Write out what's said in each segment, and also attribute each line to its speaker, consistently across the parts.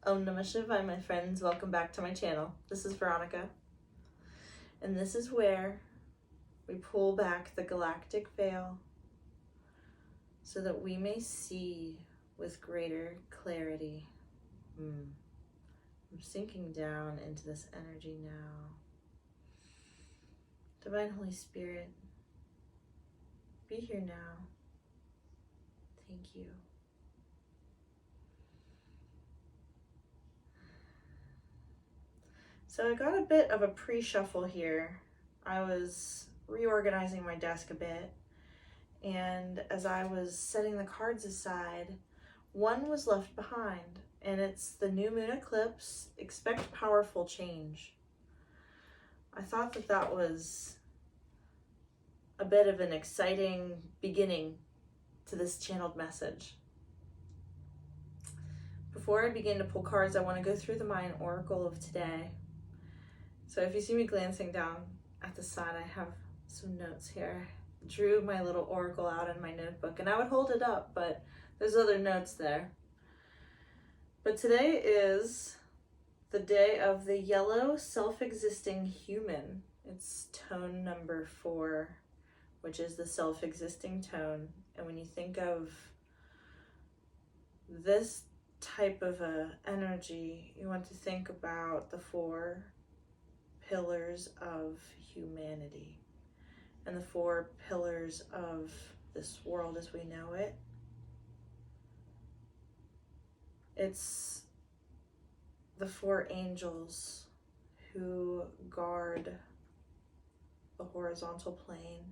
Speaker 1: Om Namah Shivaya, my friends. Welcome back to my channel. This is Veronica, and this is where we pull back the galactic veil so that we may see with greater clarity. I'm sinking down into this energy now. Divine Holy Spirit, be here now. Thank you. So I got a bit of a pre-shuffle here. I was reorganizing my desk a bit, and as I was setting the cards aside, one was left behind, and it's the new moon eclipse. Expect powerful change. I thought that was a bit of an exciting beginning to this channeled message. Before I begin to pull cards, I want to go through the Mayan Oracle of today. So if you see me glancing down at the side, I have some notes here. Drew my little oracle out in my notebook, and I would hold it up, but there's other notes there. But today is the day of the yellow self-existing human. It's tone number 4, which is the self-existing tone. And when you think of this type of energy, you want to think about the 4 pillars of humanity and the 4 pillars of this world as we know it. It's the 4 angels who guard the horizontal plane,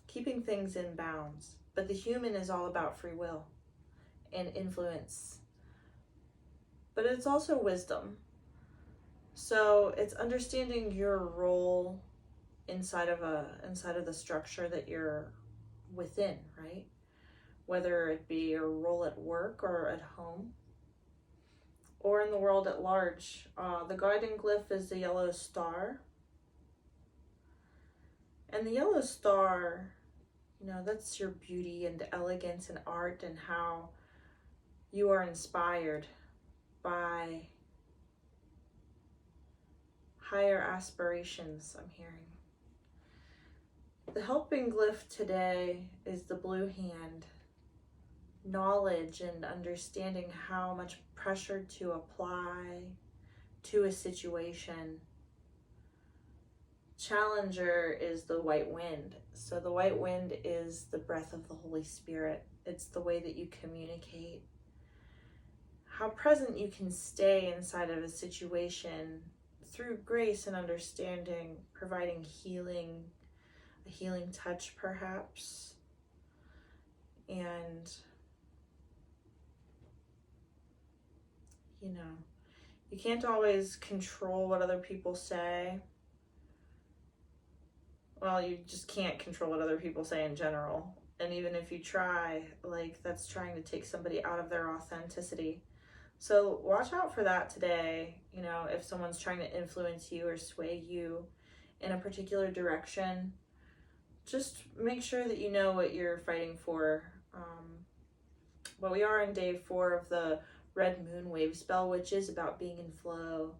Speaker 1: keeping things in bounds. But the human is all about free will and influence, but it's also wisdom. So it's understanding your role inside of the structure that you're within, right? Whether it be your role at work or at home or in the world at large. The guiding glyph is the yellow star. And the yellow star, that's your beauty and elegance and art, and how you are inspired by higher aspirations, I'm hearing. The helping glyph today is the blue hand. Knowledge and understanding how much pressure to apply to a situation. Challenger is the white wind. So the white wind is the breath of the Holy Spirit. It's the way that you communicate. How present you can stay inside of a situation through grace and understanding, providing healing, a healing touch perhaps. And you can't always control what other people say. Well, you just can't control what other people say in general. And even if you try, that's trying to take somebody out of their authenticity. So watch out for that today. If someone's trying to influence you or sway you in a particular direction, just make sure that you know what you're fighting for. But we are in day 4 of the red moon wave spell, which is about being in flow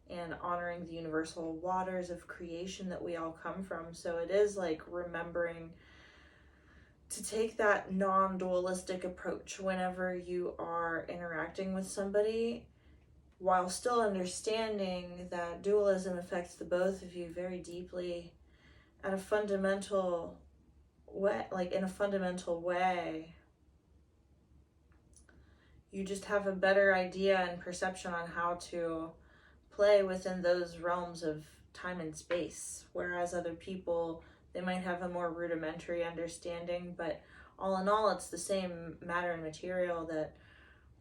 Speaker 1: and honoring the universal waters of creation that we all come from. So it is like remembering to take that non-dualistic approach whenever you are interacting with somebody, while still understanding that dualism affects the both of you very deeply at a fundamental way, in a fundamental way. You just have a better idea and perception on how to play within those realms of time and space, whereas other people, they might have a more rudimentary understanding, but all in all, it's the same matter and material that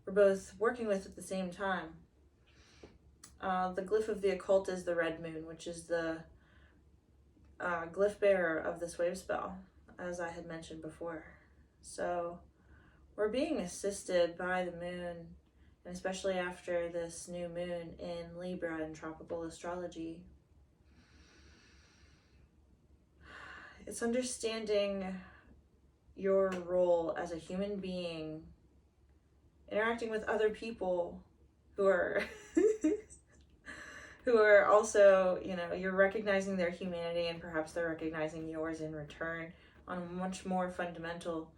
Speaker 1: we're both working with at the same time. The glyph of the occult is the red moon, which is the glyph bearer of this wave spell, as I had mentioned before. So we're being assisted by the moon, and especially after this new moon in Libra in tropical astrology. It's understanding your role as a human being interacting with other people who are who are also, you know, you're recognizing their humanity and perhaps they're recognizing yours in return on a much more fundamental,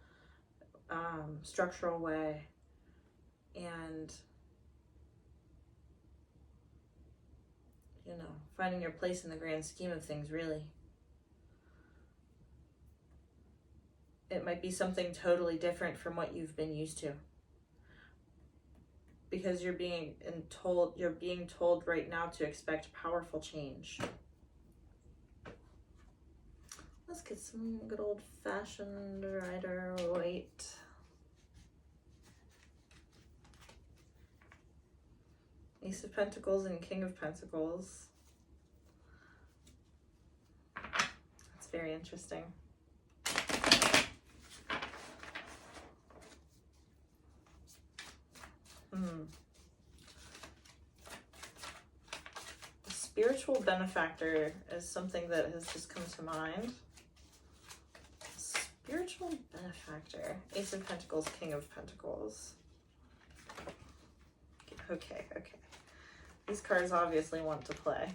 Speaker 1: structural way. And, you know, finding your place in the grand scheme of things, really. It might be something totally different from what you've been used to. Because you're being told right now to expect powerful change. Let's get some good old-fashioned Rider-Waite. Ace of Pentacles and King of Pentacles. That's very interesting. The spiritual benefactor is something that has just come to mind. Spiritual benefactor. Ace of Pentacles, King of Pentacles. Okay. These cards obviously want to play.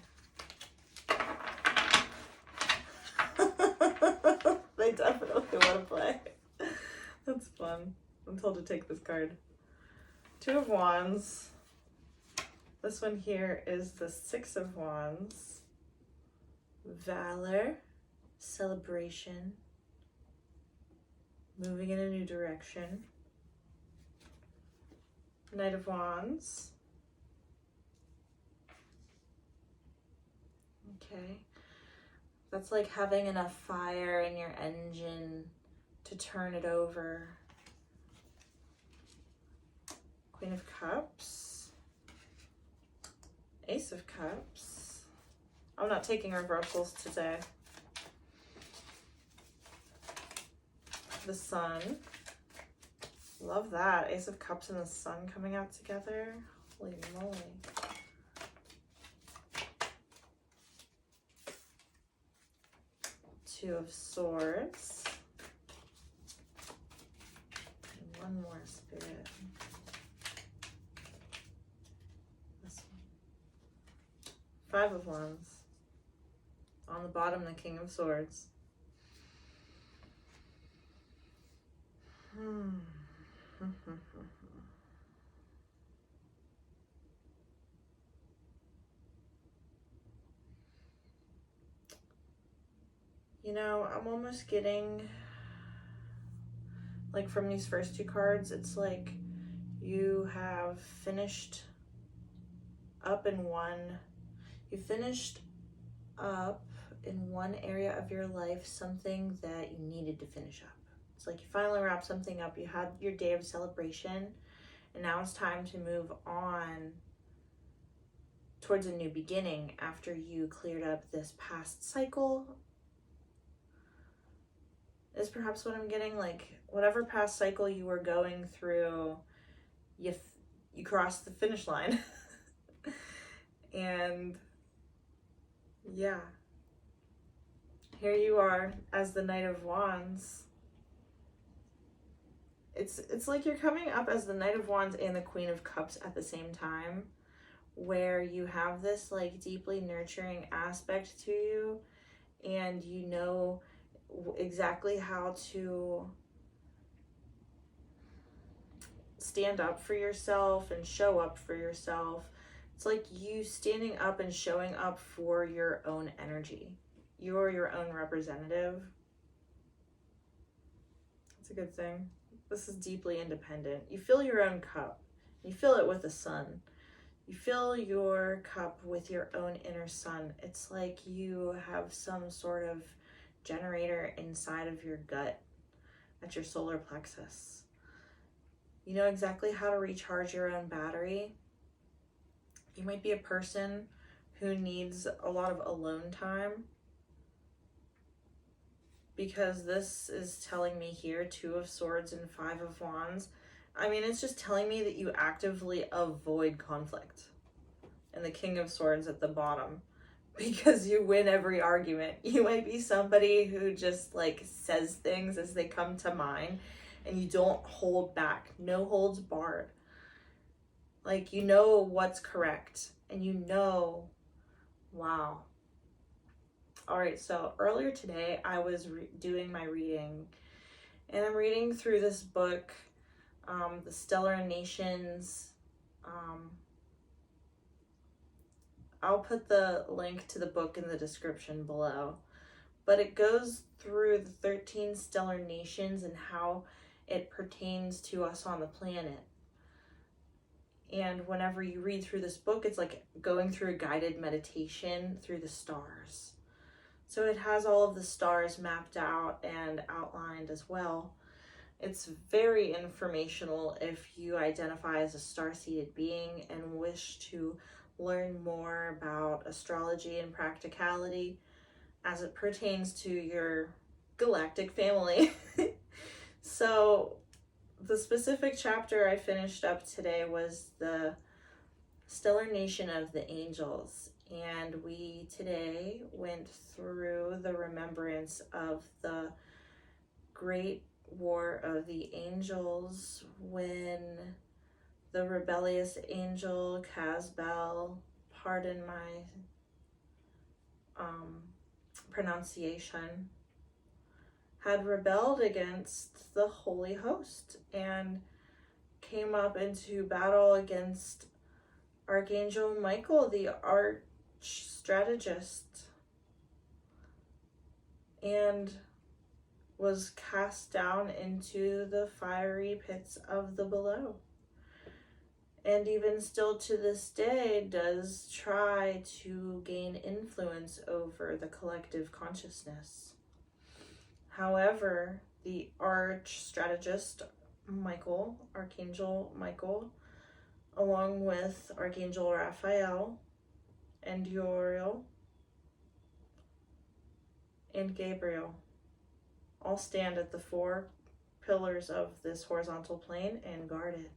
Speaker 1: They definitely want to play. That's fun. I'm told to take this card. Two of Wands. This one here is the Six of Wands. Valor, celebration, moving in a new direction. Knight of Wands. Okay. That's like having enough fire in your engine to turn it over. Queen of Cups. Ace of Cups. I'm not taking reversals today. The Sun. Love that. Ace of Cups and the Sun coming out together. Holy moly. Two of Swords. And one more, Spirit. This one. Five of Wands. On the bottom, the King of Swords. You know, I'm almost getting, like, from these first two cards, it's like you have finished up in one, you finished up in one area of your life something that you needed to finish up. It's like you finally wrapped something up, you had your day of celebration, and now it's time to move on towards a new beginning after you cleared up this past cycle. Is perhaps what I'm getting, like whatever past cycle you were going through, you crossed the finish line. And yeah, here you are as the Knight of Wands. It's like you're coming up as the Knight of Wands and the Queen of Cups at the same time, where you have this like deeply nurturing aspect to you, and you know exactly how to stand up for yourself and show up for yourself. It's like you standing up and showing up for your own energy. You're your own representative. It's a good thing. This is deeply independent. You fill your own cup. You fill it with the sun. You fill your cup with your own inner sun. It's like you have some sort of generator inside of your gut at your solar plexus. You know exactly how to recharge your own battery. You might be a person who needs a lot of alone time, because this is telling me here, Two of Swords and Five of Wands. I mean, it's just telling me that you actively avoid conflict. And the King of Swords at the bottom, because you win every argument. You might be somebody who just like says things as they come to mind, and you don't hold back. No holds barred. Like, you know what's correct, and you know, wow. All right, so earlier today I was doing my reading, and I'm reading through this book, The Stellar Nations. I'll put the link to the book in the description below. But it goes through the 13 stellar nations and how it pertains to us on the planet. And whenever you read through this book, it's like going through a guided meditation through the stars. So it has all of the stars mapped out and outlined as well. It's very informational if you identify as a star-seeded being and wish to learn more about astrology and practicality as it pertains to your galactic family. So the specific chapter I finished up today was the Stellar Nation of the Angels. And we today went through the remembrance of the Great War of the Angels when the rebellious angel Casbel, pardon my pronunciation, had rebelled against the Holy Host and came up into battle against Archangel Michael, the arch strategist, and was cast down into the fiery pits of the below. And even still to this day does try to gain influence over the collective consciousness. However, the arch strategist Michael, Archangel Michael, along with Archangel Raphael and Uriel and Gabriel, all stand at the 4 pillars of this horizontal plane and guard it,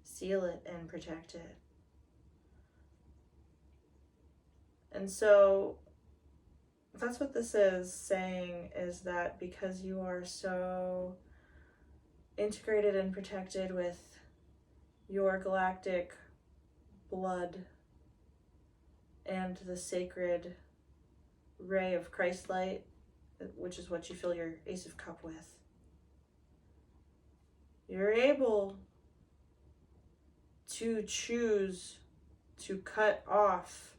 Speaker 1: seal it, and protect it. And so that's what this is saying, is that because you are so integrated and protected with your galactic blood and the sacred ray of Christ light, which is what you fill your Ace of Cup with, you're able to choose to cut off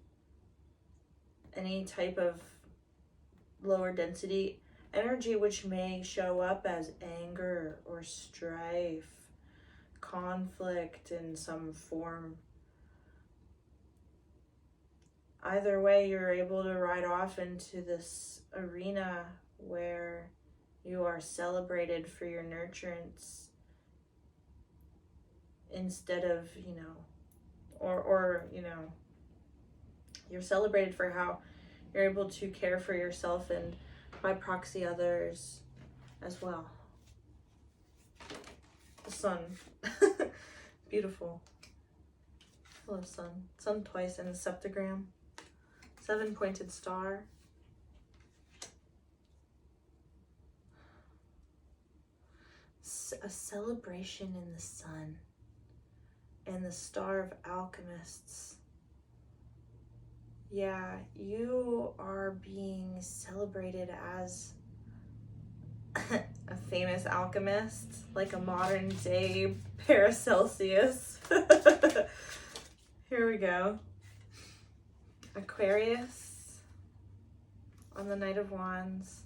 Speaker 1: any type of lower density energy which may show up as anger or strife, conflict in some form. Either way, you're able to ride off into this arena where you are celebrated for your nurturance instead of, you're celebrated for how you're able to care for yourself and by proxy others as well. The sun. Beautiful. Hello, sun. Sun twice in the septagram. 7-pointed star. A celebration in the sun and the star of alchemists. Yeah, you are being celebrated as a famous alchemist, like a modern day Paracelsus. Here we go. Aquarius on the Knight of Wands.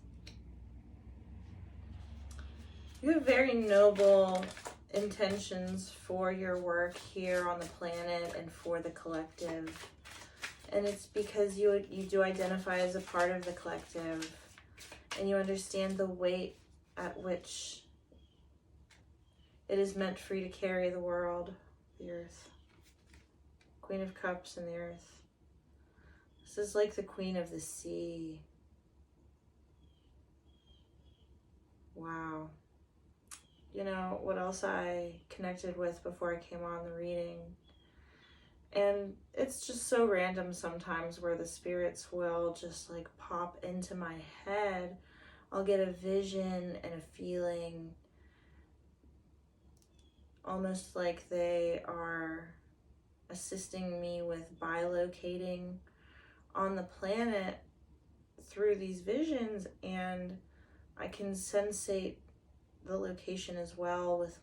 Speaker 1: You have very noble intentions for your work here on the planet and for the collective. And it's because you do identify as a part of the collective and you understand the weight at which it is meant for you to carry the world, the earth. Queen of Cups and the earth. This is like the Queen of the Sea. Wow. You know, what else I connected with before I came on the reading? And it's just so random sometimes where the spirits will just like pop into my head. I'll get a vision and a feeling almost like they are assisting me with bilocating on the planet through these visions, and I can sensate the location as well with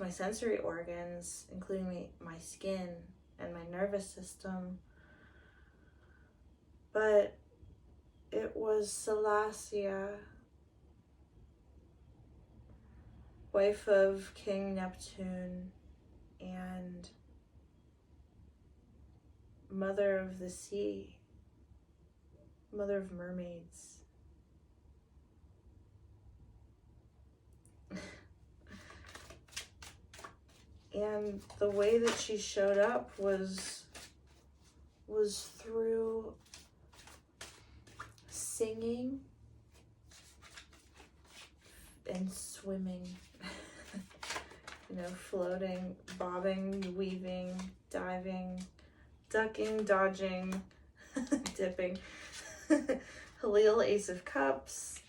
Speaker 1: my sensory organs, including my skin and my nervous system. But it was Salacia, wife of King Neptune and mother of the sea, mother of mermaids. And the way that she showed up was through singing and swimming. You know, floating, bobbing, weaving, diving, ducking, dodging, dipping. Halil, Ace of Cups,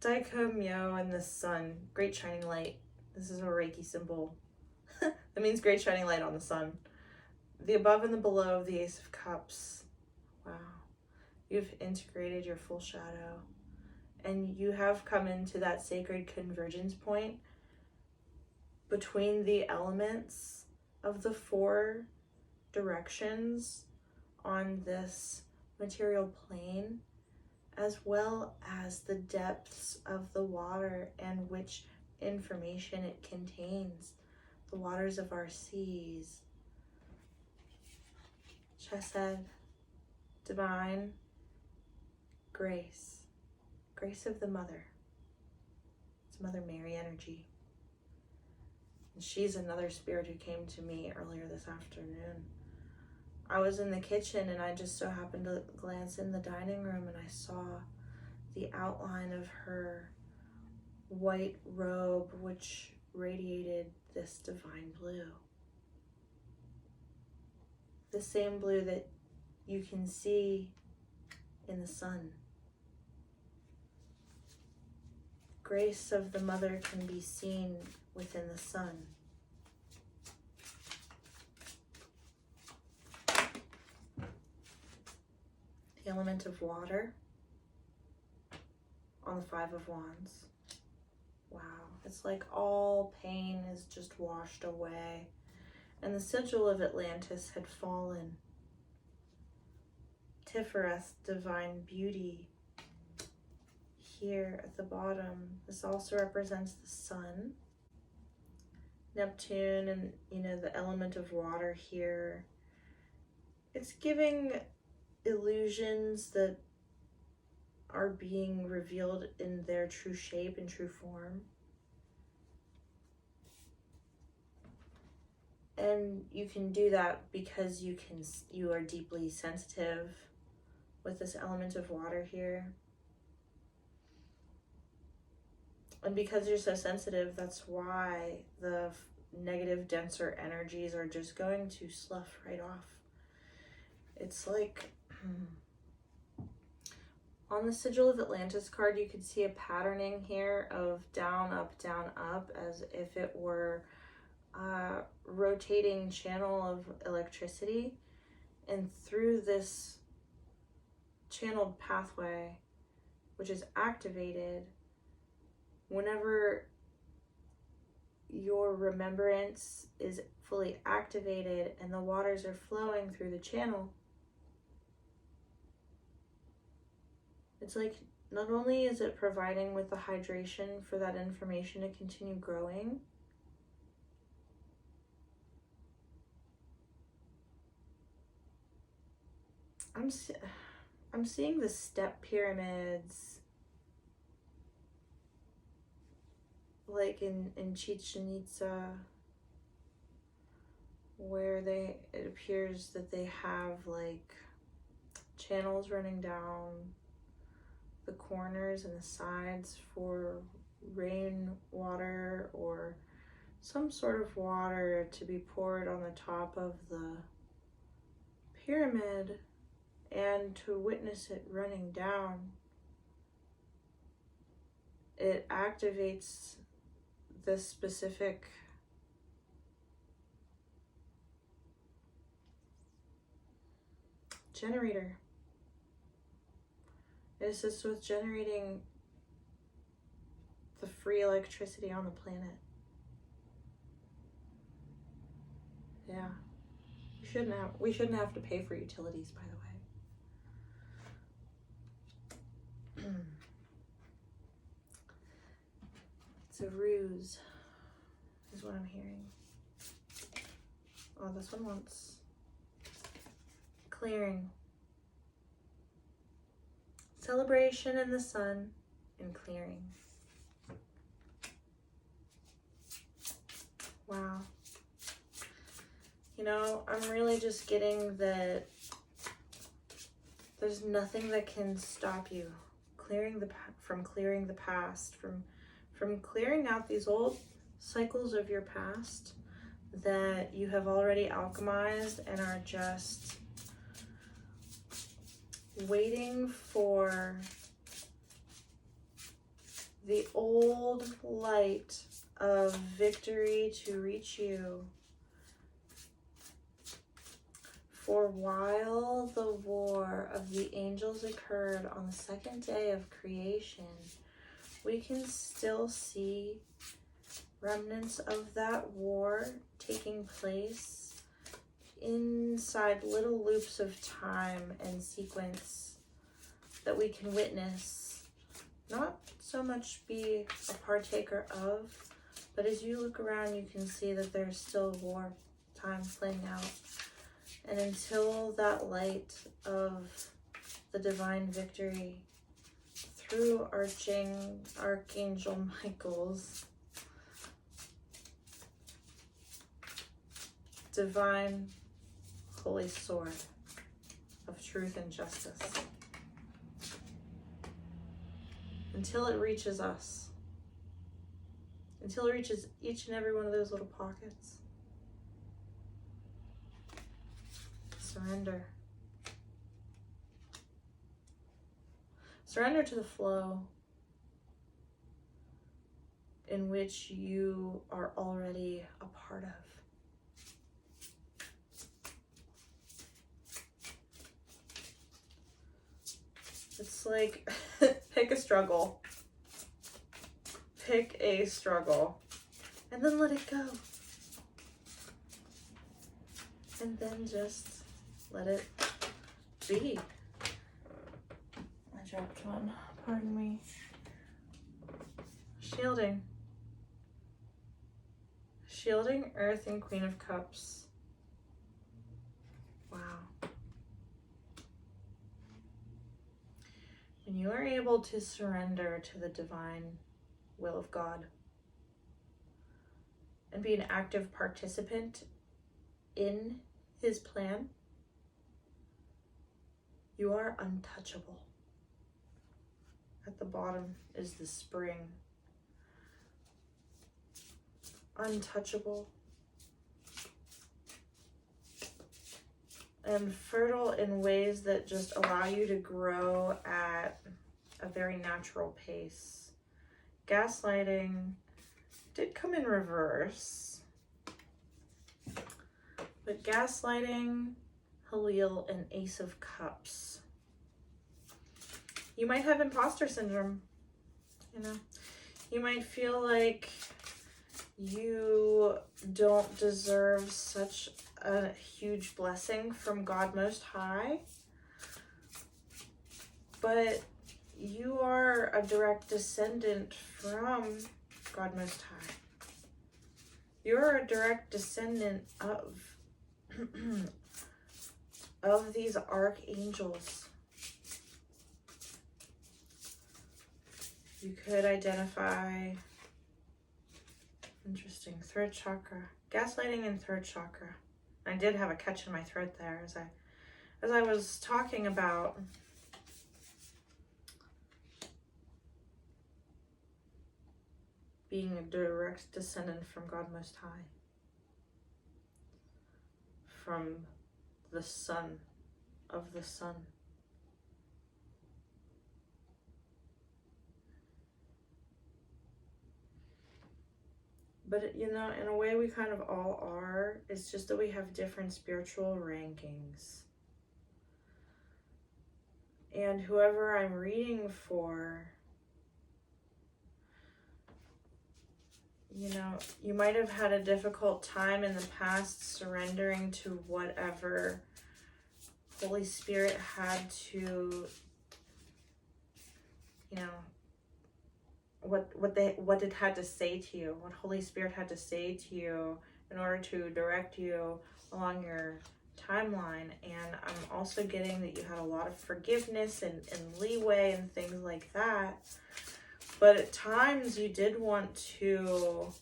Speaker 1: Daiko, Myo, and the sun. Great shining light. This is a Reiki symbol. That means great shining light on the sun. The above and the below of the Ace of Cups. Wow. You've integrated your full shadow. And you have come into that sacred convergence point between the elements of the 4 directions on this material plane, as well as the depths of the water and which information it contains, the waters of our seas. Chesed, divine, grace, grace of the mother. It's Mother Mary energy. And she's another spirit who came to me earlier this afternoon. I was in the kitchen and I just so happened to glance in the dining room and I saw the outline of her white robe, which radiated this divine blue. The same blue that you can see in the sun. Grace of the mother can be seen within the sun. The element of water on the 5 of Wands. Wow, it's like all pain is just washed away. And the sigil of Atlantis had fallen. Tifereth, divine beauty. Here at the bottom, this also represents the sun. Neptune and, you know, the element of water here. It's giving illusions that are being revealed in their true shape and true form. And you can do that because you are deeply sensitive with this element of water here. And because you're so sensitive, that's why the negative, denser energies are just going to slough right off. It's like, on the Sigil of Atlantis card, you could see a patterning here of down, up, as if it were a rotating channel of electricity. And through this channeled pathway, which is activated, whenever your remembrance is fully activated and the waters are flowing through the channel, it's like not only is it providing with the hydration for that information to continue growing, I'm seeing the step pyramids like in Chichen Itza, where it appears that they have like channels running down the corners and the sides for rainwater or some sort of water to be poured on the top of the pyramid, and to witness it running down, it activates this specific generator. It assists with generating the free electricity on the planet. Yeah. We shouldn't have to pay for utilities, by the way. It's a ruse, is what I'm hearing. Oh, this one wants clearing. Celebration in the sun and clearing. Wow. You know, I'm really just getting that there's nothing that can stop you from clearing the past, from clearing out these old cycles of your past that you have already alchemized and are just waiting for the old light of victory to reach you. For while the war of the angels occurred on the second day of creation, we can still see remnants of that war taking place inside little loops of time and sequence that we can witness, not so much be a partaker of, but as you look around, you can see that there's still war time playing out. And until that light of the divine victory through Archangel Michael's divine holy sword of truth and justice, until it reaches us, until it reaches each and every one of those little pockets. Surrender. Surrender to the flow in which you are already a part of. It's like, pick a struggle. Pick a struggle. And then let it go. And then just let it be. I dropped one. Pardon me. Shielding. Shielding Earth and Queen of Cups. Wow. When you are able to surrender to the divine will of God and be an active participant in His plan, you are untouchable. At the bottom is the spring. Untouchable. And fertile in ways that just allow you to grow at a very natural pace. Gaslighting did come in reverse. But gaslighting, Halil, and Ace of Cups. You might have imposter syndrome, you know. You might feel like you don't deserve such a huge blessing from God Most High, but you are a direct descendant from God Most High. You're a direct descendant of these archangels. You could identify, interesting, third chakra, gaslighting and third chakra. I did have a catch in my throat there as I was talking about being a direct descendant from God Most High, from the Son of the Sun. But, you know, in a way we kind of all are. It's just that we have different spiritual rankings. And whoever I'm reading for, you know, you might have had a difficult time in the past surrendering to whatever Holy Spirit had to, you know, what it had to say to you, what Holy Spirit had to say to you in order to direct you along your timeline. And I'm also getting that you had a lot of forgiveness and leeway and things like that. But at times you did want to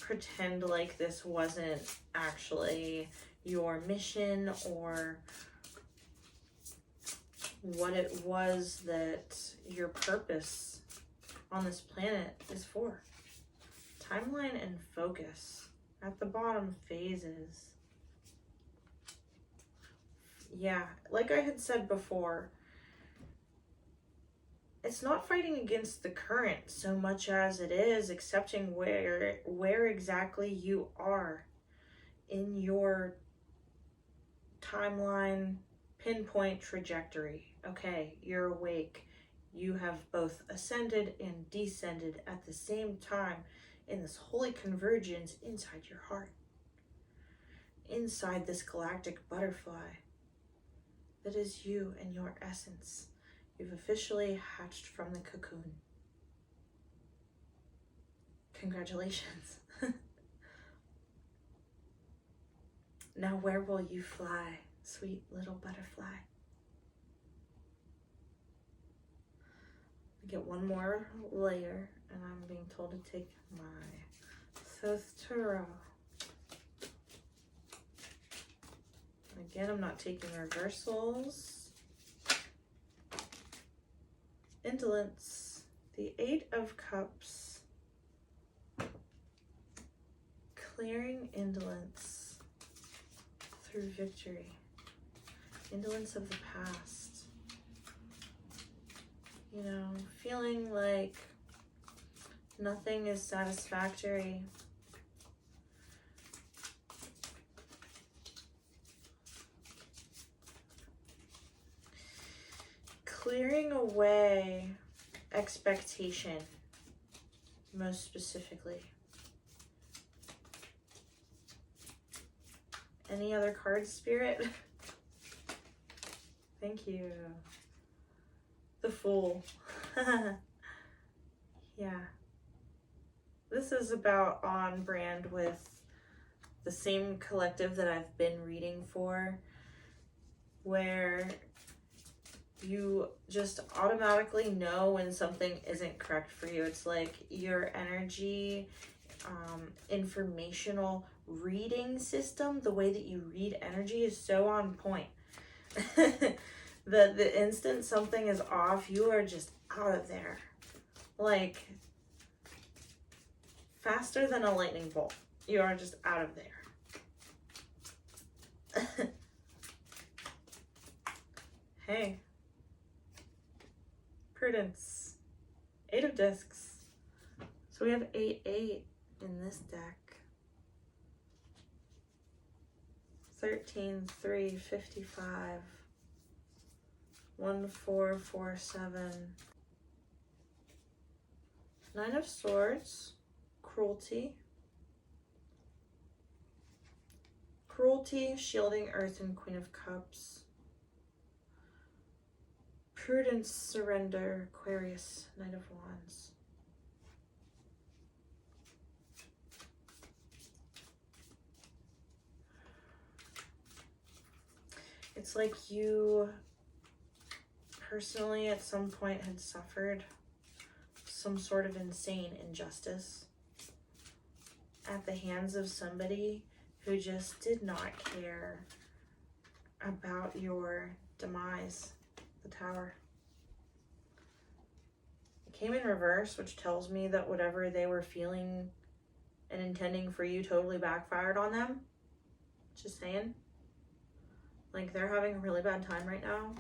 Speaker 1: pretend like this wasn't actually your mission or what it was that your purpose on this planet is for. Timeline and focus. At the bottom, phases. Yeah, like I had said before, it's not fighting against the current so much as it is accepting where exactly you are in your timeline pinpoint trajectory. Okay, you're awake. You have both ascended and descended at the same time in this holy convergence inside your heart, inside this galactic butterfly that is you and your essence. You've officially hatched from the cocoon. Congratulations. Now where will you fly, sweet little butterfly? I get one more layer and I'm being told to take my Thoth Tarot. Again, I'm not taking reversals. Indolence, the 8 of Cups, clearing indolence through victory, indolence of the past, you know, feeling like nothing is satisfactory, clearing away expectation, most specifically. Any other cards, Spirit? Thank you. The Fool. Yeah. This is about on brand with the same collective that I've been reading for, where you just automatically know when something isn't correct for you. It's like your energy, informational reading system, the way that you read energy is so on point. The instant something is off, you are just out of there. Like, faster than a lightning bolt. You are just out of there. Hey. Prudence. 8 of Discs. So we have 8-8 in this deck. 13, 3, 55. 1, 4, 4, 7. 9 of Swords. Cruelty. Cruelty, shielding Earth, and Queen of Cups. Prudence, surrender, Aquarius, Knight of Wands. It's like you personally at some point had suffered some sort of insane injustice at the hands of somebody who just did not care about your demise. The Tower. It came in reverse, which tells me that whatever they were feeling and intending for you totally backfired on them. Just saying. Like, they're having a really bad time right now.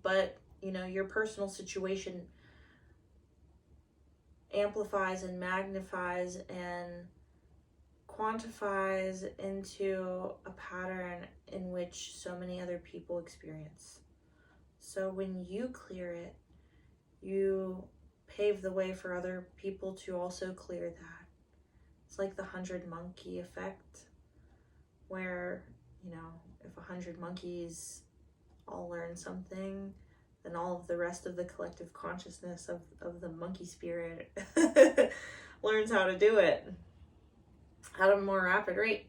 Speaker 1: But, you know, your personal situation amplifies and magnifies and quantifies into a pattern in which so many other people experience. So when you clear it, you pave the way for other people to also clear that. It's like the 100 monkey effect, where, you know, if 100 monkeys all learn something, then all of the rest of the collective consciousness of the monkey spirit learns how to do it at a more rapid rate.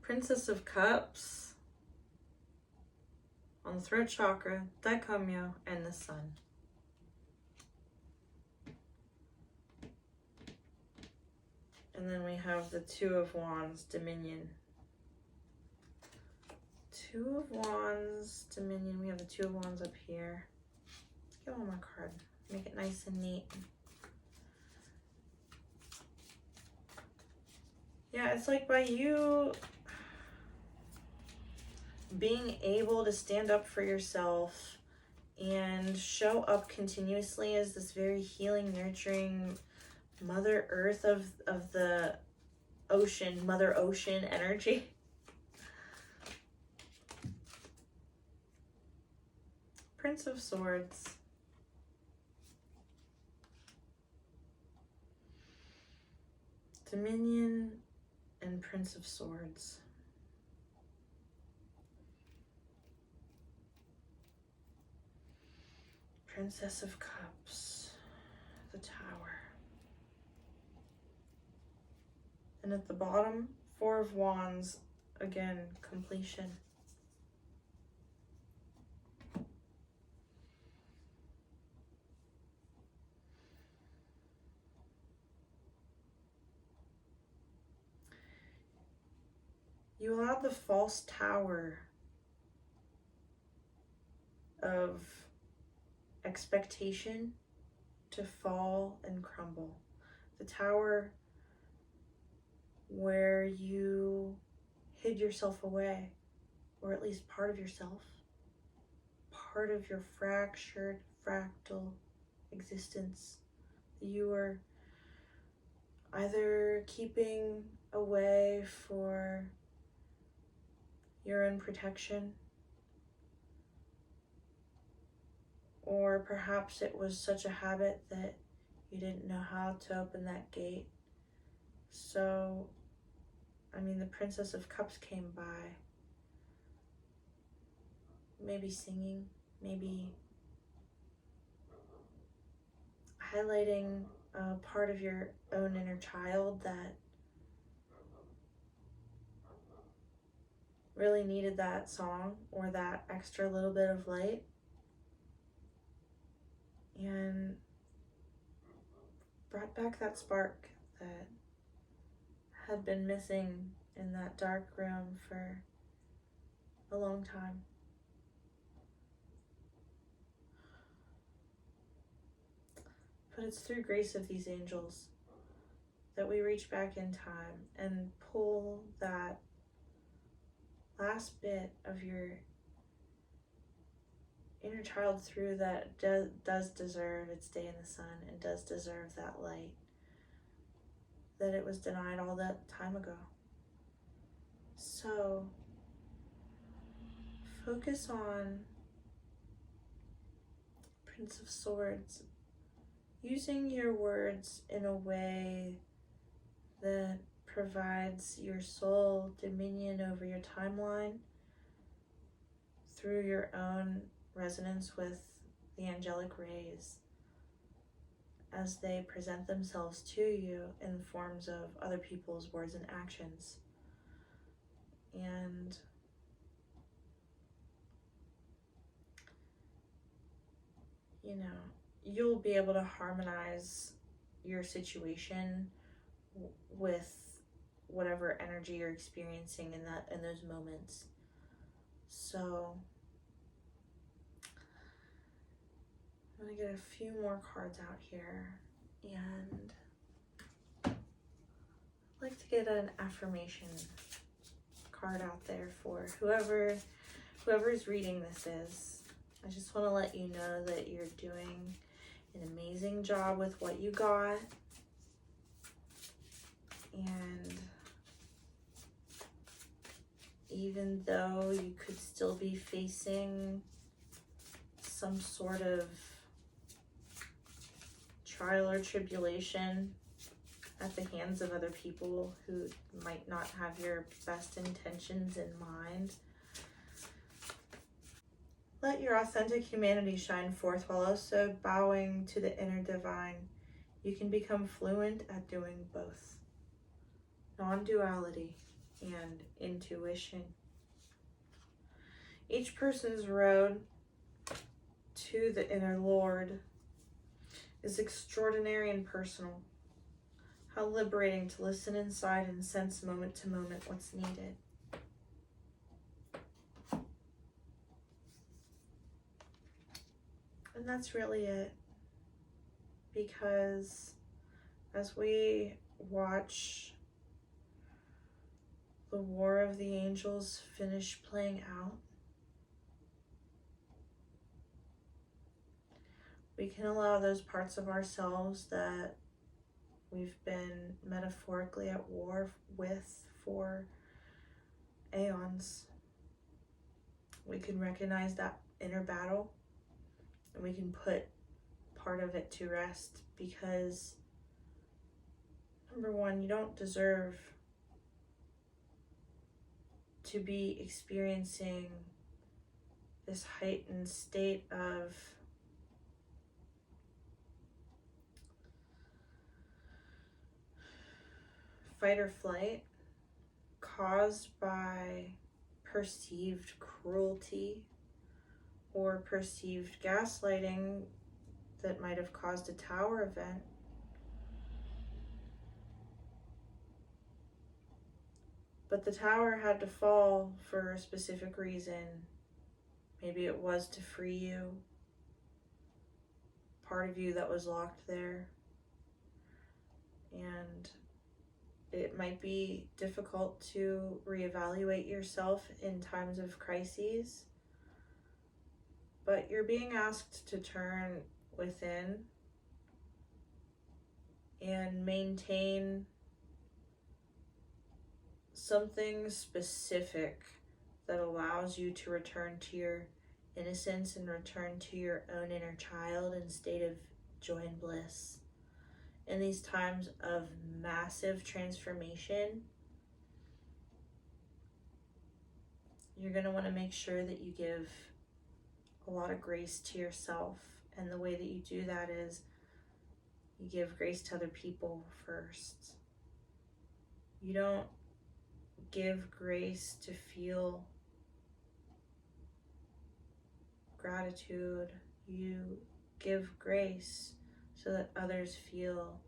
Speaker 1: Princess of Cups on the throat chakra, Daikomyo, and the sun. And then we have the Two of Wands, Dominion. Two of Wands, Dominion. We have the Two of Wands up here. Let's get one more card. Make it nice and neat. Yeah, it's like by you being able to stand up for yourself and show up continuously as this very healing, nurturing Mother Earth of the ocean, Mother Ocean energy. Prince of Swords. Dominion and Prince of Swords. Princess of Cups. The Tower. And at the bottom, Four of Wands. Again, completion. You allowed the false tower of expectation to fall and crumble. The tower where you hid yourself away, or at least part of yourself, part of your fractured, fractal existence that you were either keeping away for your own protection, or perhaps it was such a habit that you didn't know how to open that gate. So, I mean, the Princess of Cups came by, maybe singing, maybe highlighting a part of your own inner child that really needed that song or that extra little bit of light, and brought back that spark that had been missing in that dark room for a long time. But it's through grace of these angels that we reach back in time and pull that last bit of your inner child through that does deserve its day in the sun and does deserve that light that it was denied all that time ago. So focus on Prince of Swords, using your words in a way that provides your soul dominion over your timeline through your own resonance with the angelic rays as they present themselves to you in the forms of other people's words and actions. And you know, you'll be able to harmonize your situation with whatever energy you're experiencing in those moments. So I'm gonna get a few more cards out here, and I'd like to get an affirmation card out there for whoever's reading this is. I just want to let you know that you're doing an amazing job with what you got, And even though you could still be facing some sort of trial or tribulation at the hands of other people who might not have your best intentions in mind, let your authentic humanity shine forth while also bowing to the inner divine. You can become fluent at doing both non-duality and intuition. Each person's road to the inner Lord is extraordinary and personal. How liberating to listen inside and sense moment to moment what's needed. And that's really it. Because as we watch the War of the Angels finish playing out, we can allow those parts of ourselves that we've been metaphorically at war with for aeons. We can recognize that inner battle and we can put part of it to rest, because number one, you don't deserve to be experiencing this heightened state of fight or flight caused by perceived cruelty or perceived gaslighting that might have caused a tower event. But the tower had to fall for a specific reason. Maybe it was to free you, part of you that was locked there. And it might be difficult to reevaluate yourself in times of crises, but you're being asked to turn within and maintain something specific that allows you to return to your innocence and return to your own inner child in state of joy and bliss. In these times of massive transformation, you're going to want to make sure that you give a lot of grace to yourself. And the way that you do that is you give grace to other people first. You don't give grace to feel gratitude. You give grace so that others feel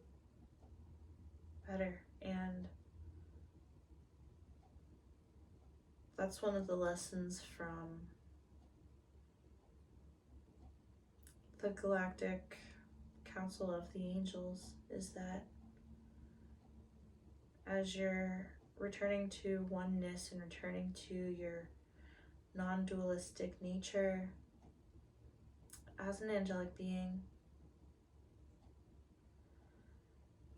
Speaker 1: better. And that's one of the lessons from the Galactic Council of the Angels, is that as you're returning to oneness and returning to your non-dualistic nature as an angelic being,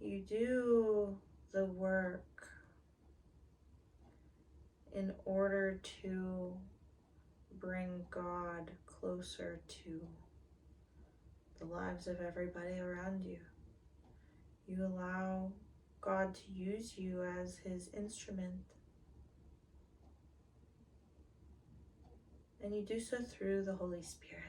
Speaker 1: you do the work in order to bring God closer to the lives of everybody around you. You allow God to use you as his instrument. And you do so through the Holy Spirit.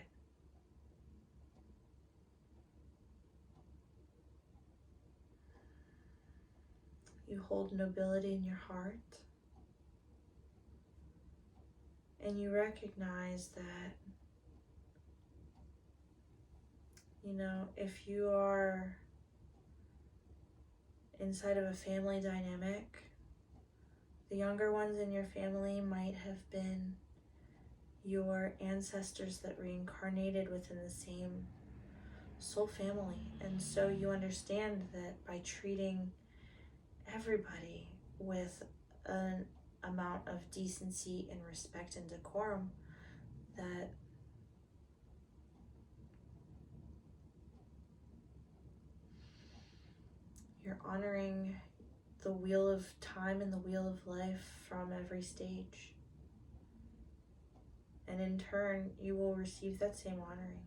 Speaker 1: You hold nobility in your heart. And you recognize that, if you are inside of a family dynamic, the younger ones in your family might have been your ancestors that reincarnated within the same soul family. And so you understand that by treating everybody with an amount of decency and respect and decorum, that you're honoring the wheel of time and the wheel of life from every stage. And in turn, you will receive that same honoring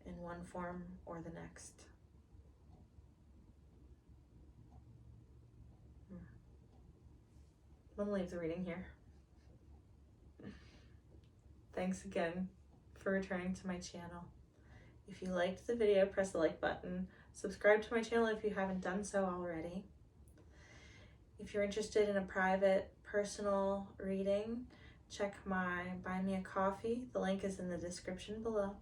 Speaker 1: in one form or the next. I'm gonna leave the reading here. Thanks again for returning to my channel. If you liked the video, press the like button. Subscribe to my channel if you haven't done so already. If you're interested in a private, personal reading, check my Buy Me a Coffee. The link is in the description below.